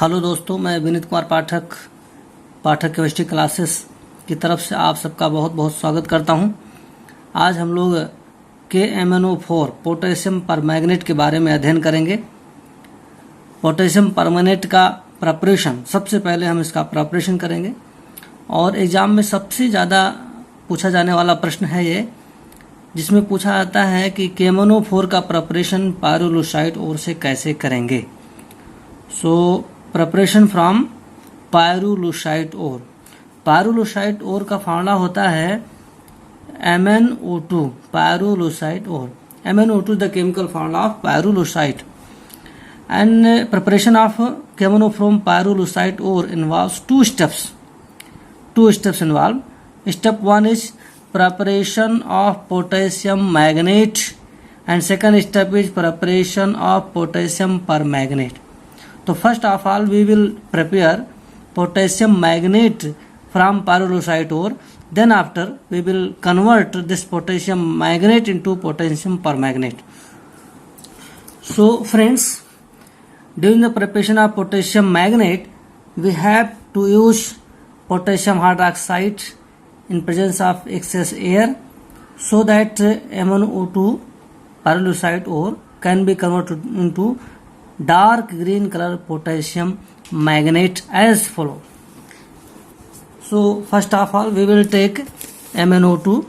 Hello दोस्तों, मैं Vineet Kumar Pathak chemistry classes की तरफ से आप सबका बहुत बहुत स्वागत करता हूं। आज हम लोग KMnO4 पोटेशियम परमैंगनेट के बारे में अध्ययन करेंगे। पोटेशियम परमैंगनेट का प्रिपरेशन, सबसे पहले हम इसका प्रिपरेशन करेंगे और एग्जाम में सबसे ज़्यादा पूछा जाने वाला प्रश्न है ये, जिसमें पूछा जाता है कि KMnO4 का प्रिपरेशन पायरोलुसाइड ओर से कैसे करेंगे। प्रिपरेशन फ्रॉम पायरोलुसाइड ओर। पायरोलुसाइड ओर का फॉर्मूला होता है MnO2 pyrolusite ore. MnO2 the chemical formula of pyrolusite and preparation of KMnO from pyrolusite ore involves two steps involved. Step 1 is preparation of potassium magnate and second step is preparation of potassium permanganate. So first of all we will prepare potassium magnate from pyrolusite ore, then after we will convert this potassium magnate into potassium permanganate. So friends, during the preparation of potassium magnate, we have to use potassium hydroxide in presence of excess air so that MnO2 pyrolusite ore can be converted into dark green color potassium magnate as follow. So first of all we will take MnO2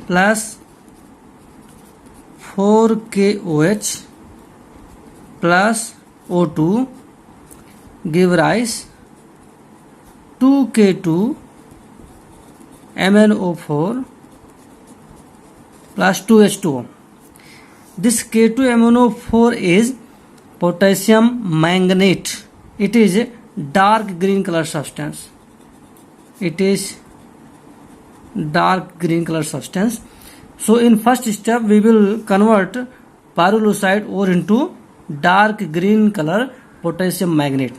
plus 4KOH plus O2 give rise 2K2 MnO4 plus 2H2O. This K2MnO4 is potassium manganate. It is a dark green color substance. So in first step we will convert pyrolusite ore into dark green color potassium magnate.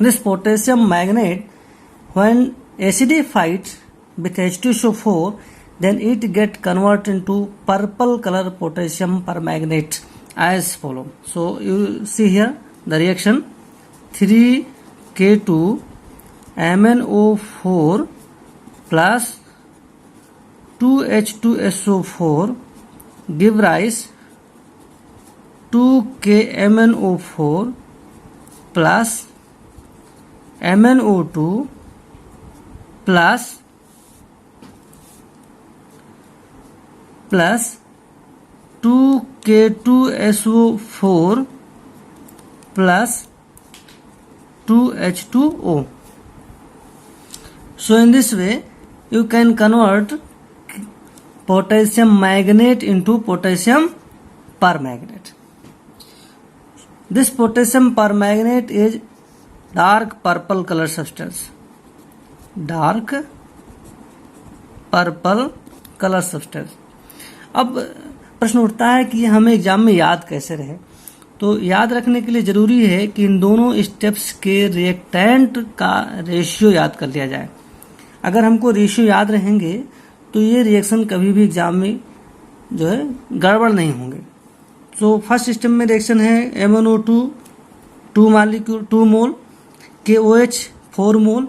This potassium magnate, when acidified with H2SO4, then it get converted into purple color potassium permanganate as follow. So you see here the reaction 3K2 MnO4 plus 2H2SO4 give rise 2KMnO4 plus MnO2 plus 2K2SO4 plus 2H2O. So in this way you can convert potassium magnate into potassium permanganate. This potassium permanganate is dark purple color substance. अब प्रश्न उठता है कि हमें exam में याद कैसे रहे। तो याद रखने के लिए जरूरी है कि इन दोनों स्टेप्स के रिएक्टेंट का रेशियो याद कर लिया जाए। अगर हमको रेशियो याद रहेंगे तो ये रिएक्शन कभी भी एग्जाम में जो है गड़बड़ नहीं होंगे। तो फर्स्ट स्टेप में रिएक्शन है MnO2 2 mole, KOH 4 mole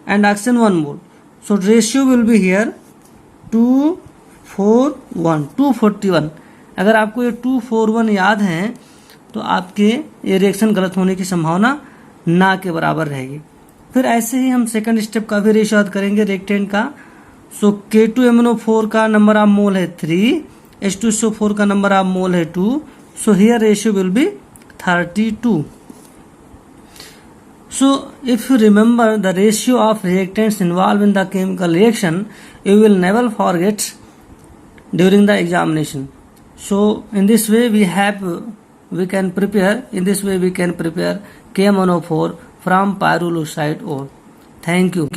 and oxygen 1 mole. So ratio will be here 241. अगर आपको ये 241 याद है तो आपके ये रिएक्शन गलत होने की संभावना ना के बराबर रहेगी। फिर ऐसे ही हम सेकंड स्टेप का भी रेशियो याद करेंगे रिएक्टेंट का। सो K2MnO4 का नंबर ऑफ मोल है 3, H2SO4 का नंबर ऑफ मोल है 2, so here ratio will be 32. So if you remember the ratio of reactants involved in the chemical reaction, you will never forget during the examination. So in this way we can prepare KMnO4 from pyrolusite ore. Thank you.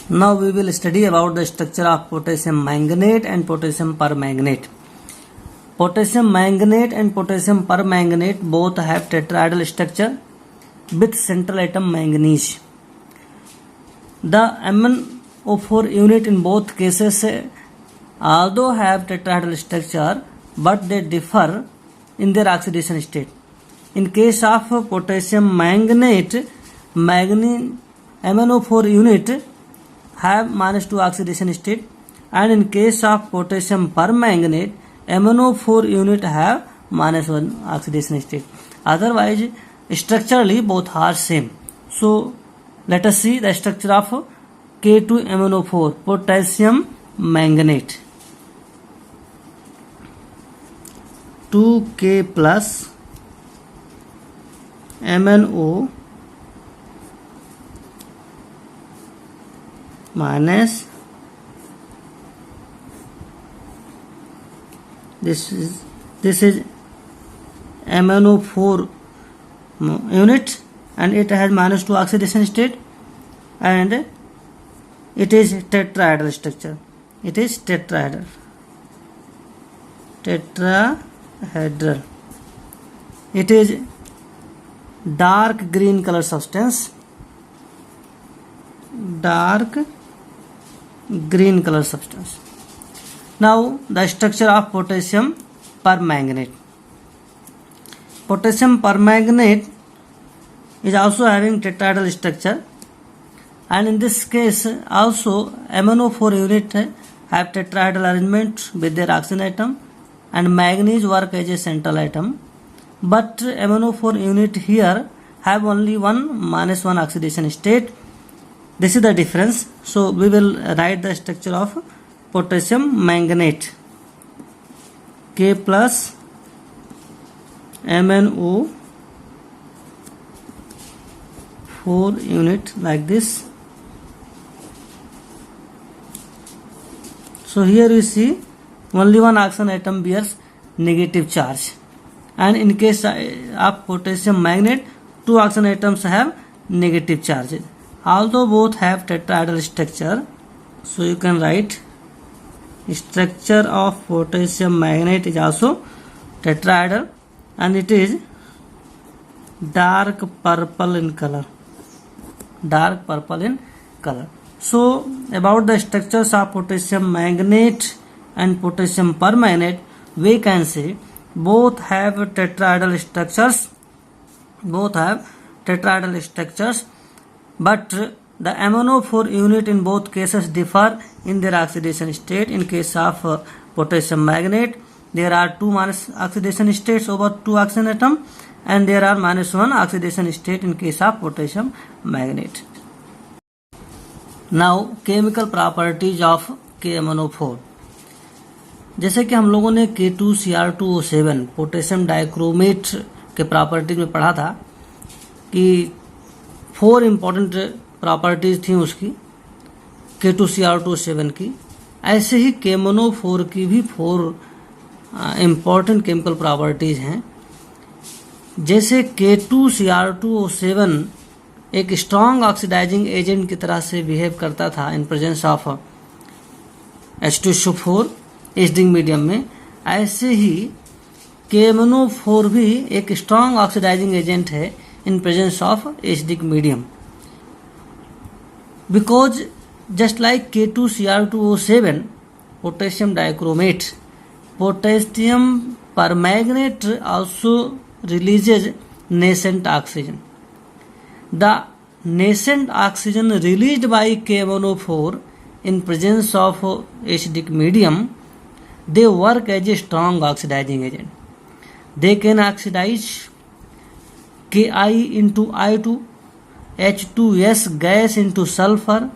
Now we will study about the structure of potassium manganate and potassium permanganate. Potassium manganate and potassium permanganate both have tetrahedral structure with central atom manganese. The MnO4 unit in both cases although have tetrahedral structure, but they differ in their oxidation state. In case of potassium manganate, MnO4 unit have -2 oxidation state, and in case of potassium permanganate, MnO4 unit have -1 oxidation state. Otherwise, structurally both are same. So let us see the structure of K2MnO4, potassium manganate. 2K plus MnO minus this is MnO4 unit, and it has -2 oxidation state, and it is tetrahedral structure. It is tetrahedral. It is dark green color substance. Now the structure of potassium permanganate. Potassium permanganate is also having tetrahedral structure, and in this case also MnO4 unit have tetrahedral arrangement with their oxygen atom, and manganese work as a central atom, but MnO4 unit here have only -1 oxidation state. This is the difference. So we will write the structure of potassium manganate. K plus MnO4 unit like this. So here we see only one oxygen atom bears negative charge, and in case of potassium manganate, 2 oxygen atoms have negative charge. Although both have tetrahedral structure, so you can write structure of potassium manganate is also tetrahedral, and it is dark purple in color. So about the structures of potassium manganate and potassium permanganate, we can say both have tetrahedral structures. But the MnO4 unit in both cases differ in their oxidation state. In case of potassium manganate, there are 2 oxidation states over 2 oxygen atom, and there are -1 oxidation state in case of potassium manganate. Now chemical properties of KMnO4. जैसे कि हम लोगों ने K2Cr2O7 potassium dichromate के properties में पढ़ा था कि 4 इम्पॉर्टेंट प्रॉपर्टीज थी उसकी K2Cr2O7 की, ऐसे ही KMnO4 की भी 4 इम्पॉर्टेंट केमिकल प्रॉपर्टीज हैं. जैसे K2Cr2O7 एक स्ट्रॉन्ग ऑक्सीडाइजिंग एजेंट की तरह से बिहेव करता था in presence of H2SO4 acidic medium में, ऐसे ही KMnO4 भी एक स्ट्रॉन्ग ऑक्सीडाइजिंग एजेंट है in presence of acidic medium. Because just like K2Cr2O7 potassium dichromate, potassium permanganate also releases nascent oxygen. The nascent oxygen released by KMnO4 in presence of acidic medium, they work as a strong oxidizing agent. They can oxidize Ki into I2, H2S gas into sulfur,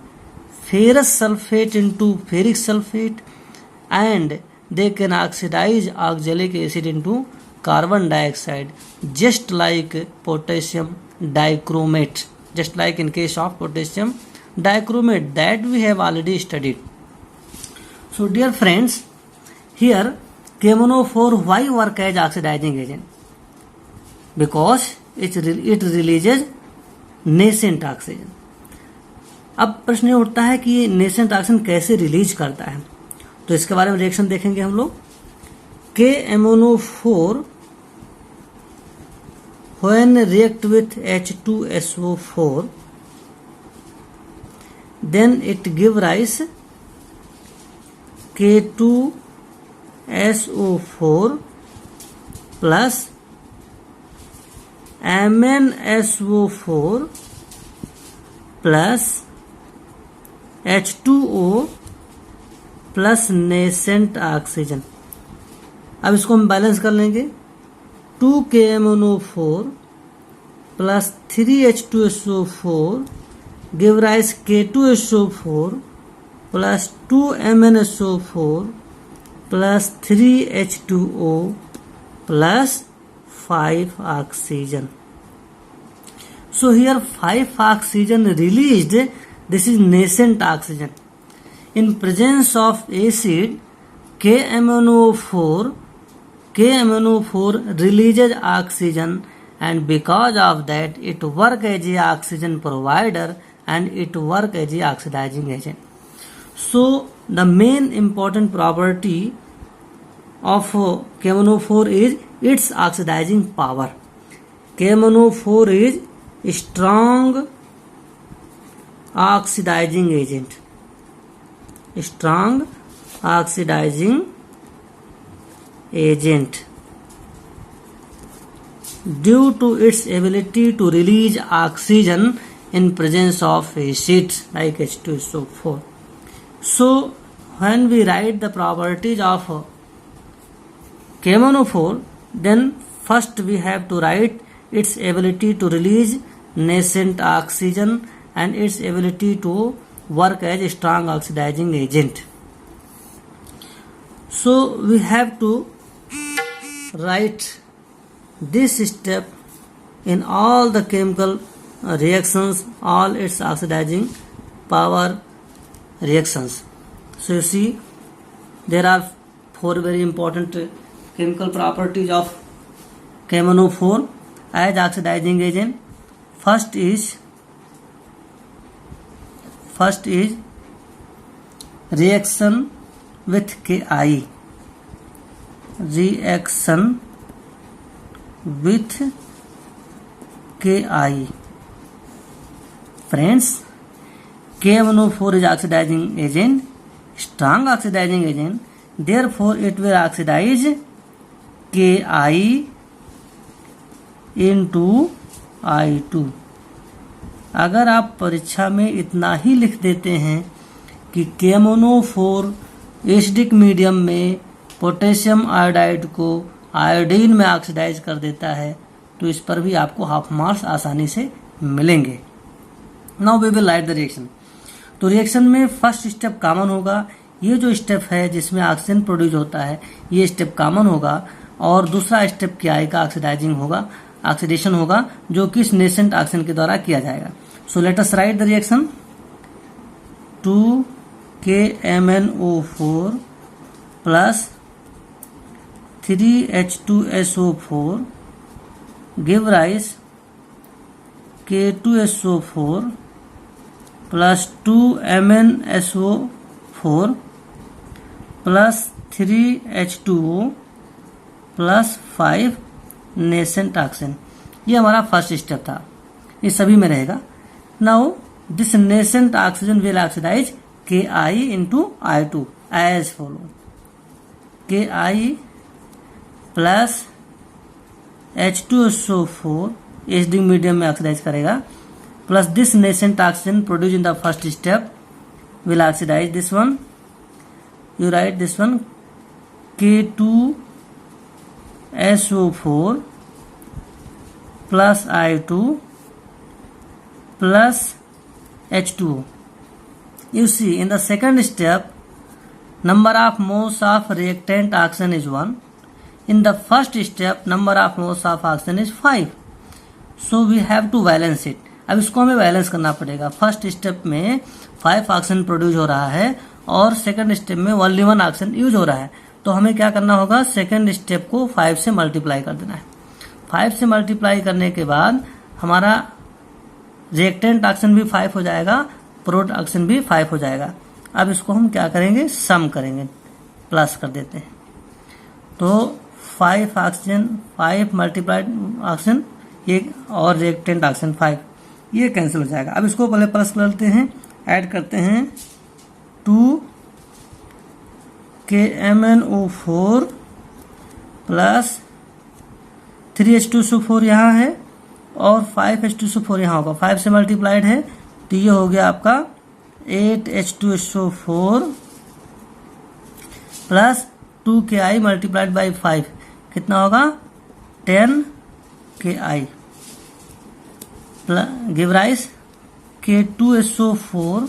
ferrous sulfate into ferric sulfate, and they can oxidize oxalic acid into carbon dioxide, just like potassium dichromate, just like in case of potassium dichromate that we have already studied. So dear friends, here KMnO4 why work as oxidizing agent? Because it releases nascent oxygen. अब प्रश्न ये उठता है कि ये nascent oxygen कैसे release करता है, तो इसके बारे में रिएक्शन देखेंगे हम लोग. KMnO4 when react with H2SO4, then it give rise K2SO4 plus MnSO4 plus H2O plus nascent oxygen. अब इसको हम बैलेंस कर लेंगे। 2KMnO4 plus 3H2SO4 give rise K2SO4 plus 2MnSO4 plus 3H2O plus 5 oxygen. So here 5 oxygen released. This is nascent oxygen. In presence of acid, KMnO4 releases oxygen, and because of that it work as a oxygen provider and it work as a oxidizing agent. So the main important property of KMnO4 is its oxidizing power. KMnO4 is strong oxidizing agent. Strong oxidizing agent due to its ability to release oxygen in presence of acids like H2SO4. So when we write the properties of KMnO4, then first we have to write its ability to release nascent oxygen and its ability to work as a strong oxidizing agent. So we have to write this step in all the chemical reactions, all its oxidizing power reactions. So you see there are 4 very important chemical properties of KMnO4 as oxidizing agent. First is reaction with Ki. Reaction with Ki. Friends, KMnO4 is oxidizing agent, strong oxidizing agent. Therefore it will oxidize Ki into I2. अगर आप परीक्षा में इतना ही लिख देते हैं कि KMnO4 acidic medium में पोटेशियम आयोडाइड को आयोडीन में ऑक्सीडाइज कर देता है, तो इस पर भी आपको हाफ मार्क्स आसानी से मिलेंगे। Now we will write the reaction. तो रिएक्शन में फर्स्ट स्टेप कॉमन होगा। ये जो स्टेप है जिसमें ऑक्सीजन प्रोड्यूस होता है, ये स्टेप कॉमन होगा। और दूसरा स्टेप क्या आएगा? ऑक्सीडाइजिंग होगा, ऑक्सीडेशन होगा, जो कि इस नेसेंट ऑक्सीजन के द्वारा किया जाएगा। So let us write the reaction. 2KMnO4 plus 3H2SO4 give rise K2SO4 plus 2MnSO4 plus 3H2O plus 5 nascent oxygen. ये हमारा फर्स्ट स्टेप था, ये सभी में रहेगा। Now this nascent oxygen will oxidize Ki into I2 as follow. Ki plus H2SO4 acidic medium में oxidize करेगा, plus this nascent oxygen produce in the first step will oxidize this one. You write this one K2SO4 plus I2 plus H2O. You see in the second step number of moles of reactant oxygen is 1. In the first step number of moles of oxygen is 5. So we have to balance it. अब इसको हमें balance करना पड़ेगा। First step में 5 oxygen produce हो रहा है और सेकंड स्टेप में ओनली 1 ऑक्सीजन यूज हो रहा है, तो हमें क्या करना होगा? सेकंड स्टेप को 5 से मल्टीप्लाई कर देना है। 5 से मल्टीप्लाई करने के बाद हमारा रिएक्टेंट ऑक्सीजन भी 5 हो जाएगा, प्रोडक्ट ऑक्सीजन भी 5 हो जाएगा। अब इसको हम क्या करेंगे? सम करेंगे, प्लस कर देते हैं। तो 5 ऑक्सीजन 5 मल्टीप्लाइड ऑक्सीजन ये और रिएक्टेंट ऑक्सीजन 5 ये कैंसिल हो जाएगा। अब इसको पहले प्लस करते हैं, ऐड करते हैं 2 KMnO4 प्लस 3H2SO4 यहाँ है और 5H2SO4 यहाँ होगा, 5 से मल्टीप्लाइड है तो ये हो गया आपका 8H2SO4 plus 2Ki multiplied by 5 कितना होगा 10Ki गिव राइस K2SO4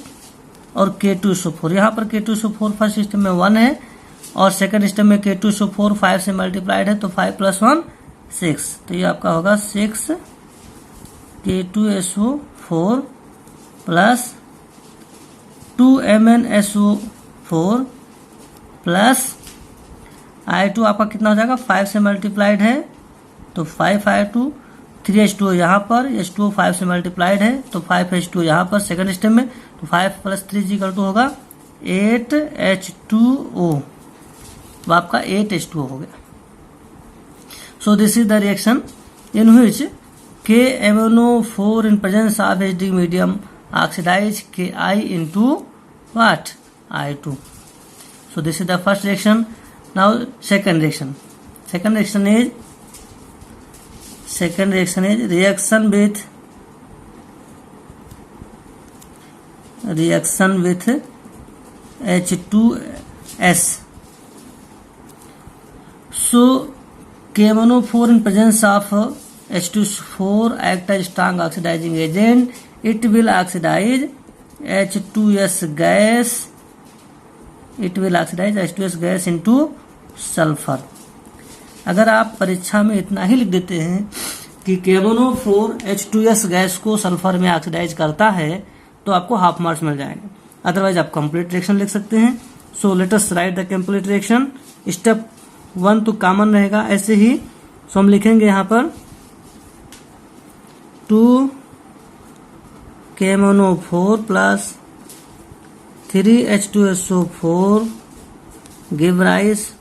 और K2SO4। यहाँ पर K2SO4 फर्स्ट स्टेप में 1 है और सेकंड स्टेप में K2SO4 5 से मल्टीप्लाइड है तो 5 प्लस 1 6, तो ये आपका होगा 6 K2SO4 plus 2MnSO4 plus I2 आपका कितना हो जाएगा 5 से मल्टीप्लाइड है तो 5I2, 3H2O यहाँ पर, H2O 5 से मल्टीप्लाइड है तो 5H2O यहाँ पर सेकंड स्टेप में, तो 5 प्लस 3 होगा 8H2O, तो आपका 8H2O हो गया। So this is the reaction in which KMnO4 in presence of Hd medium oxidize Ki into what? I2. So this is the first reaction. Now second reaction. Second reaction is reaction with H2S. So KMnO4 in presence of H2S4 act as strong oxidizing agent. It will oxidize H2S gas. It will oxidize H2S gas into sulphur. अगर आप परीक्षा में इतना ही लिख देते हैं कि KMnO4 H2S gas को सल्फर में ऑक्सीडाइज करता है तो आपको हाफ मार्क्स मिल जाएंगे, अदरवाइज आप कंप्लीट रिएक्शन लिख सकते हैं। सो let us write the complete reaction. Step 1 तो कॉमन रहेगा ऐसे ही, सो हम लिखेंगे यहाँ पर 2 KMnO4 plus 3H2SO4 give rise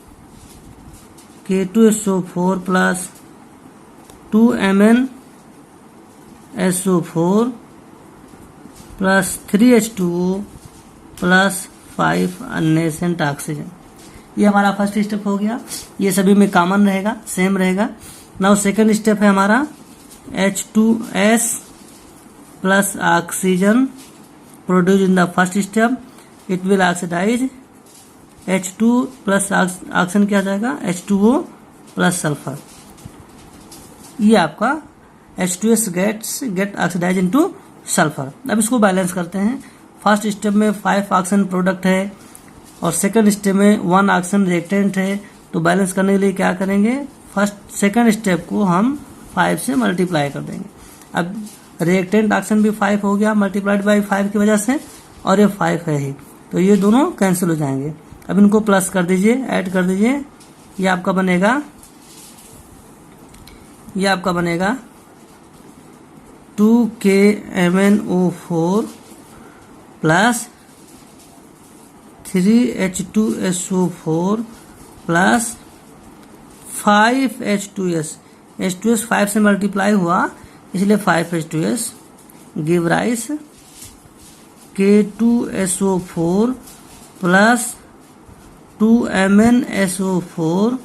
K2SO4 plus 2MnSO4 plus 3H2O plus 5 nascent oxygen. ये हमारा फर्स्ट स्टेप हो गया, ये सभी में कॉमन रहेगा, सेम रहेगा। नाउ सेकंड स्टेप है हमारा H2S plus oxygen produce in the first step, it will oxidize H2 plus oxygen क्या जाएगा H2O प्लस सल्फर। ये आपका H2S gate oxidise into sulphur. अब इसको बैलेंस करते हैं। फर्स्ट स्टेप में 5 ऑक्सीजन प्रोडक्ट है और सेकंड स्टेप में 1 ऑक्सीजन रिएक्टेंट है, तो बैलेंस करने के लिए क्या करेंगे, फर्स्ट सेकंड स्टेप को हम 5 से मल्टीप्लाई कर देंगे। अब रिएक्टेंट ऑक्सीजन भी 5 हो गया मल्टीप्लाइड बाई 5 की वजह से, और ये 5 है ही, तो ये दोनों कैंसिल हो जाएंगे। अब इनको प्लस कर दीजिए, ऐड कर दीजिए, ये आपका बनेगा 2 KMnO4 plus 3H2SO4 plus 5H2S। H2S 5 से मल्टीप्लाई हुआ इसलिए 5H2S give rise K2SO4 plus 2MnSO4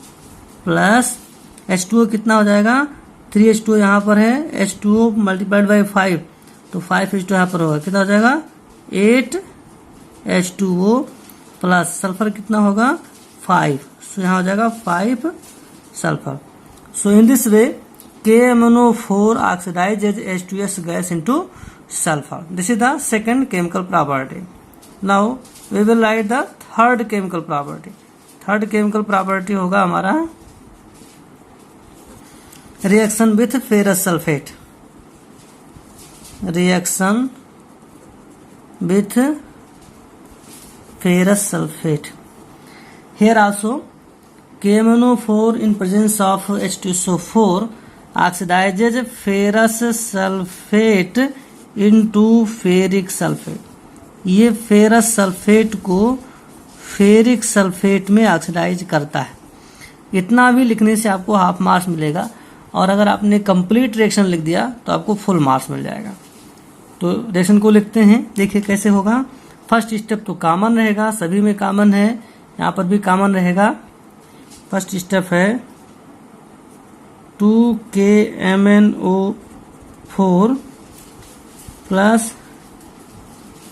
plus H2O कितना हो जाएगा 3H2O यहाँ पर है, H2O मल्टीप्लाइड बाई 5 तो 5H2O यहाँ पर होगा, कितना हो जाएगा 8H2O प्लस सल्फर कितना होगा 5, सो यहाँ हो जाएगा 5 sulphur. So in this way KMnO4 oxidizes H2S gas into sulfur. This is the second chemical property. Now we will write the third chemical property. Third chemical property होगा हमारा reaction with ferrous sulfate. Reaction with ferrous sulfate. Here also KMnO4 in presence of H2SO4 oxidizes ferrous sulfate into ferric sulphate. ये ferrous sulphate को ferric sulphate में oxidise करता है। इतना भी लिखने से आपको हाफ मार्क्स मिलेगा, और अगर आपने कंप्लीट रिएक्शन लिख दिया तो आपको फुल मार्क्स मिल जाएगा। तो रिएक्शन को लिखते हैं, देखिए कैसे होगा। फर्स्ट स्टेप तो कॉमन रहेगा, सभी में कॉमन है यहाँ पर भी कॉमन रहेगा। फर्स्ट स्टेप है 2KMnO4 plus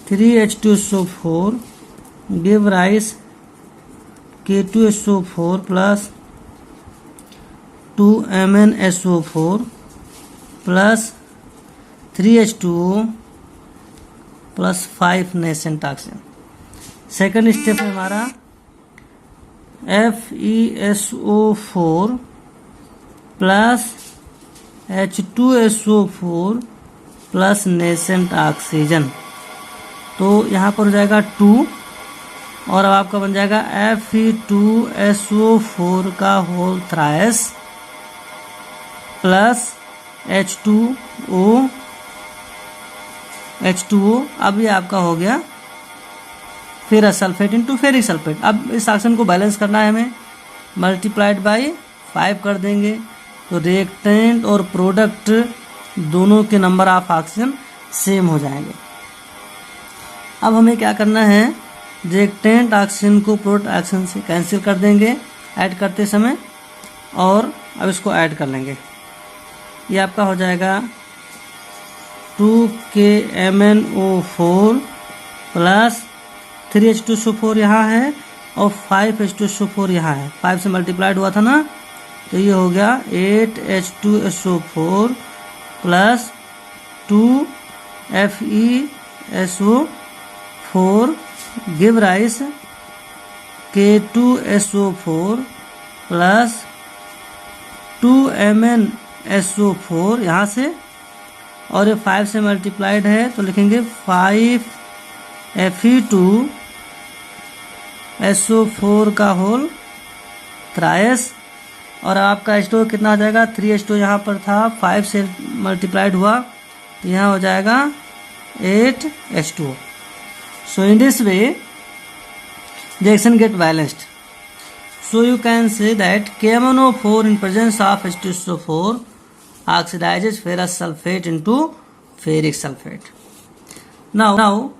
3H2SO4 give rise K2SO4 plus 2MnSO4 plus 3H2O plus 5 nascent oxygen. Second step है हमारा FeSO4 plus H2SO4 plus nascent oxygen. तो यहाँ पर हो जाएगा 2 और अब आपका बन जाएगा Fe2SO4 का होल थ्राइस प्लस H2O। अब ये आपका हो गया ferrous sulphate into ferric sulphate. अब इस ऑक्सीजन को बैलेंस करना है हमें, मल्टीप्लाइड बाय 5 कर देंगे तो रिएक्टेंट और प्रोडक्ट दोनों के नंबर ऑफ ऑक्सीजन सेम हो जाएंगे। अब हमें क्या करना है, रिएक्टेंट ऑक्सीजन को प्रोडक्ट ऑक्सीजन से कैंसिल कर देंगे ऐड करते समय, और अब इसको ऐड कर लेंगे। ये आपका हो जाएगा 2KMnO4 प्लस 3H2SO4 यहाँ है और 5H2SO4 यहाँ है, 5 से मल्टीप्लाइड हुआ था ना, तो ये हो गया 8H2SO4 plus 2FeSO4 give rise K2SO4 plus 2MnSO4 यहाँ से, और ये 5 से मल्टीप्लाइड है तो लिखेंगे 5Fe2SO4 का होल थ्राइस। और आपका H2O कितना हो जाएगा, 3H2O यहाँ पर था, 5 से मल्टीप्लाइड हुआ तो यहाँ हो जाएगा 8H2O। So in this way the reaction get balanced. So you can say that KMnO4 in presence of H2SO4 oxidizes ferrous sulfate into ferric sulfate. Now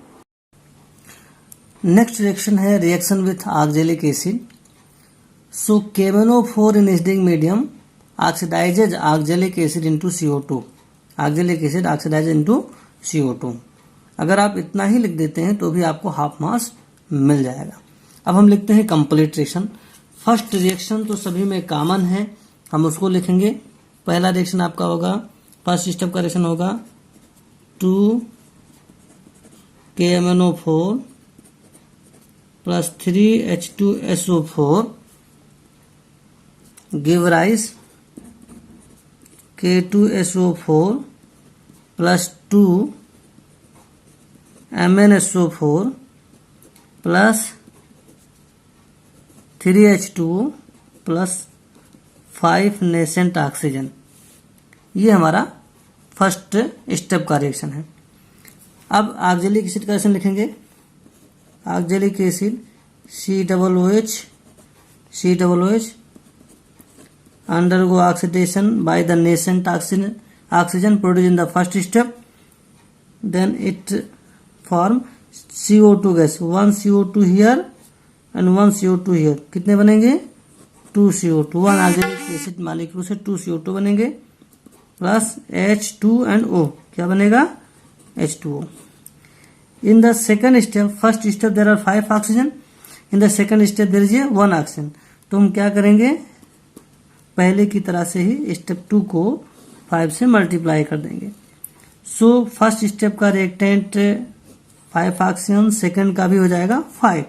next reaction है reaction with oxalic acid. So KMnO4 in acidic medium oxidizes oxalic acid into CO2. Oxalic acid oxidizes into CO2. अगर आप इतना ही लिख देते हैं तो भी आपको हाफ मार्क्स मिल जाएगा। अब हम लिखते हैं कंप्लीट रिएक्शन। फर्स्ट रिएक्शन तो सभी में कॉमन है, हम उसको लिखेंगे। पहला रिएक्शन आपका होगा, फर्स्ट स्टेप का रिएक्शन होगा 2KMnO4 plus 3H2SO4 give rise K2SO4 plus 2MnSO4 plus 3H2O plus 5 nascent oxygen. ये हमारा फर्स्ट स्टेप का रिएक्शन है। अब ऑक्जेलिक एसिड का रिएक्शन लिखेंगे। Oxalic acid COOH undergo oxidation by the nascent oxygen produced in the first step, then it form CO2 gas, 1 CO2 here and 1 CO2 here। कितने बनेंगे, 2 CO2। 1 oxalic acid molecule से 2 CO2 बनेंगे plus H2NO, क्या बनेगा, H2O। In the second step, first step there are 5 oxygen, in the second step there is 1 oxygen। तो हम क्या करेंगे, पहले की तरह से ही स्टेप 2 को 5 से मल्टीप्लाई कर देंगे। सो फर्स्ट स्टेप का रिएक्टेंट 5 ऑक्सीजन, सेकंड का भी हो जाएगा 5।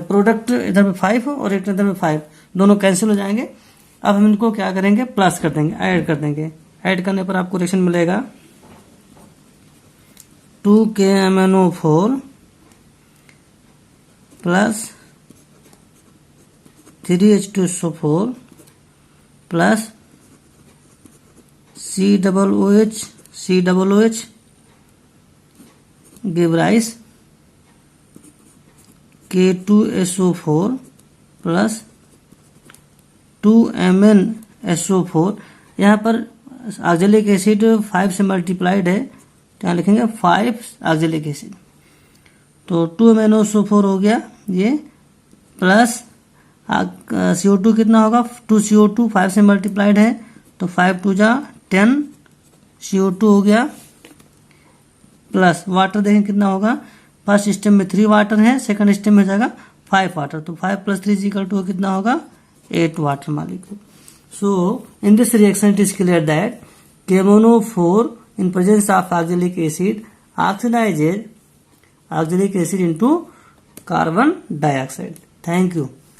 प्रोडक्ट इधर में 5 और रिएक्टेंट इधर में 5, दोनों कैंसिल हो जाएंगे। अब हम इनको क्या करेंगे, प्लस कर देंगे, ऐड कर देंगे। ऐड करने पर आपको रिएक्शन मिलेगा 2KMnO4 plus 3H2SO4 plus COOH give rise K2SO4 plus 2MnSO4। यहाँ पर ऑक्जेलिक एसिड 5 से मल्टीप्लाइड है, तो यहाँ लिखेंगे 5 ऑक्जेलिक एसिड तो 2MnO4 हो गया ये, प्लस CO2 कितना होगा, 2CO2 5 से मल्टीप्लाइड है तो 5 2 जा 10 CO2 हो गया, प्लस वाटर देखें कितना होगा, फर्स्ट स्टेप में 3 वाटर है, सेकंड स्टेप में जाएगा 5 वाटर, तो 5 + 3 = कितना होगा 8 water molecule. So in this reaction it is clear that KMnO4 in presence of oxalic acid oxidizes oxalic acid into carbon dioxide. Thank you.